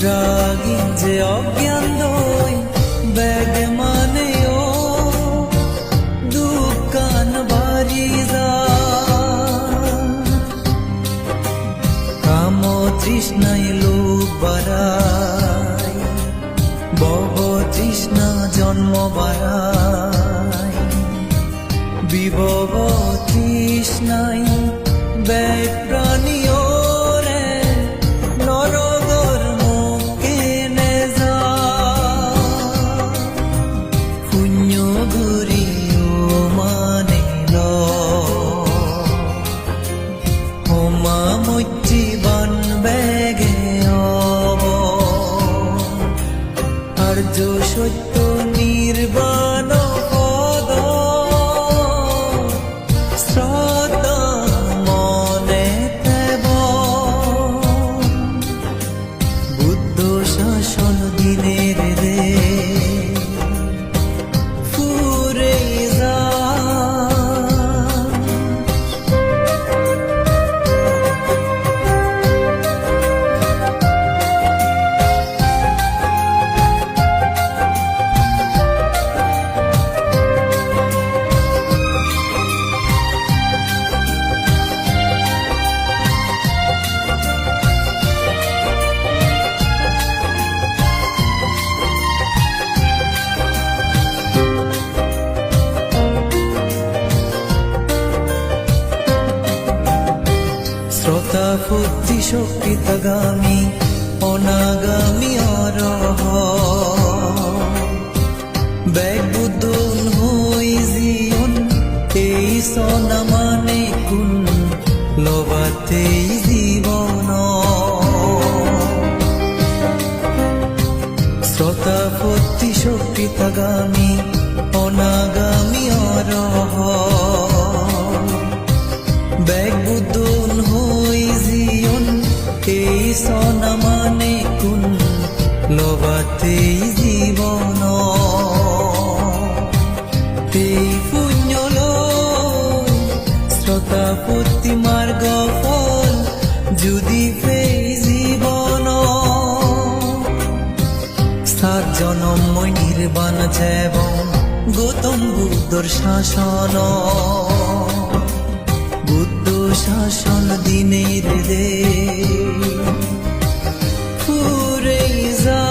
রাগী যে অজ্ঞান দই ব্যাগ মানে ও দোকান বাড়ি যা কাম তৃষ্ণায় লোক বাড়াই বব তৃষ্ণা জন্ম বাড়াই বিভব তৃষ্ণায় ব্যাগ প্রাণী ওরে নরগর মুখে নে যা পুণ্য ঘুরি ও মানে ল হোমা মুচি বন বেগে অব আর্য সত্য নির্বাণ পদ শ্রদ্ধা মনে দেব বুদ্ধ শাসন দিনের রে ফুরে যা শ্রোতা বুদ্ধি শক্তিতগামী অনাগামী অরহ ব্যাগ বুদ্ধন হই জীবন এই সনা মানে কোন লবাতেই জীবন শ্রোতা বুদ্ধি শক্তিতগামী অনাগামী অরহ ব্যাগ বুদ্ধন হই জীবন এই সনা মানে কোন লবাতেই জীবন এই পুণ্য শ্রোতা পতি মার্গ ফল যদি পেই জীবন সাত জনম মই নির্বাণ যাব গৌতম বুদ্ধর শাসন বুদ্ধ শাসন দিনের দে ফুরে যা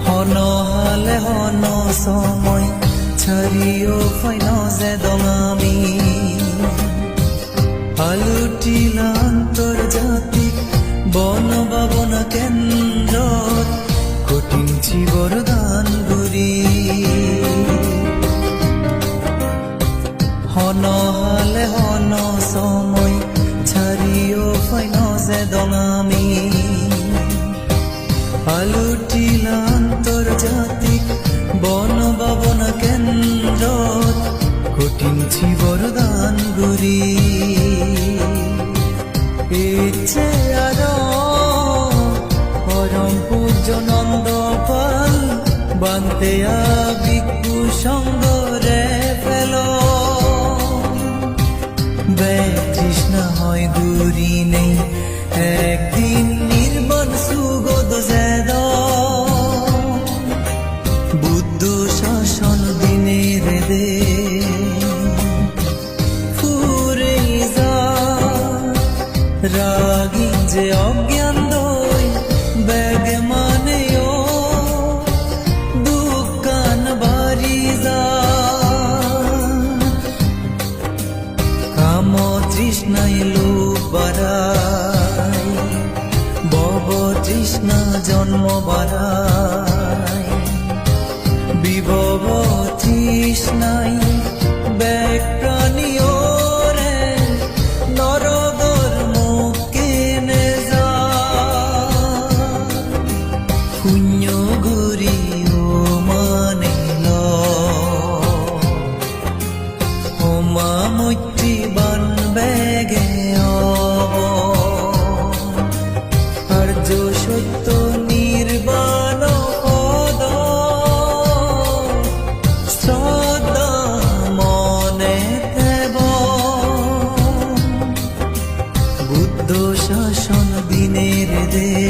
হনহালে হন সময় ছাড়িও ফাইন যে দঙামি আলুটিল আন্তর্জাতিক বন বাবন কেন্দ্র কঠিন বরদান গুরি হনহালে হন সময় ছাড়িও ফাইন যে দঙামি আলুটিল আন্তর্জাতিক বন বাবন কেন্দ্র কঠিন বরদান গুরি ইচ্ছে আর পরম পূজ্য নন্দ পাল বান্তে ভিক্ষু সঙ্গ রে ফেল ব্যয় তৃষ্ণা হয় গুরি নেই একদিন নির্বাণ সুগত জেদ বুদ্ধ শাসন দিনের দে ফুরে যা রাগী যে অজ্ঞান দই ব্যাগ মানে ও দোকান বাড়ি যা কাম তৃষ্ণায় লোক বাড়াই বব তৃষ্ণা জন্ম বাড়াই বিভব তৃষ্ণায় ব্যাগ প্রাণী ওরে নরগর মুখে নে যা সত্য নির্বাণ পদ শ্রদ্ধা মনে দেব বুদ্ধ শাসন দিনের দেশ